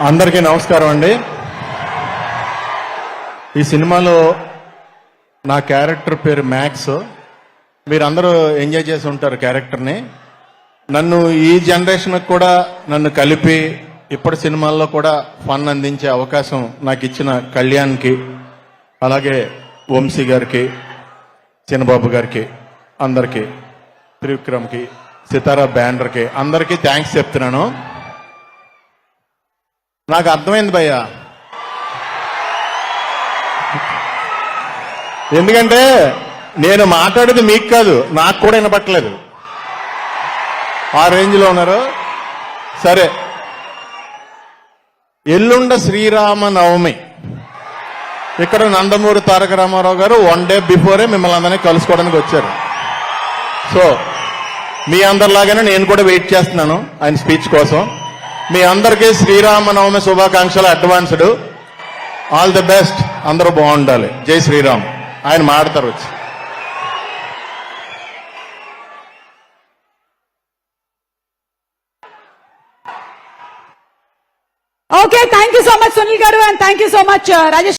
అందరికీ నమస్కారం అండి. ఈ సినిమాలో నా క్యారెక్టర్ పేరు మ్యాక్స్. మీరందరూ ఎంజాయ్ చేసి ఉంటారు క్యారెక్టర్ని. నన్ను ఈ జనరేషన్కి కూడా నన్ను కలిపి ఇప్పటి సినిమాల్లో కూడా ఫన్ అందించే అవకాశం నాకు ఇచ్చిన కళ్యాణ్కి, అలాగే వంశీ గారికి, చిన్నబాబు గారికి, అందరికీ, త్రివిక్రమ్కి, సితారా బ్యానర్కి అందరికీ థ్యాంక్స్ చెప్తున్నాను. నాకు అర్థమైంది భయ్యా, ఎందుకంటే నేను మాట్లాడేది మీకు కాదు, నాకు కూడా వినపట్టలేదు. ఆ రేంజ్లో ఉన్నారు. సరే, ఎల్లుండ శ్రీరామ నవమి. ఇక్కడ నందమూరి తారక రామారావు గారు 1 డే బిఫోరే మిమ్మల్ని అందరినీ కలుసుకోవడానికి వచ్చారు. సో మీ అందరిలాగానే నేను కూడా వెయిట్ చేస్తున్నాను ఆయన స్పీచ్ కోసం. మీ అందరికీ శ్రీరామనవమి శుభాకాంక్షలు అడ్వాన్స్డ్. All the best. అందరూ బాగుండాలి. జై శ్రీరామ్. ఆయన మాడతారు వచ్చి. Okay, thank you so much, Sunil Garu, and thank you so much, Rajesh.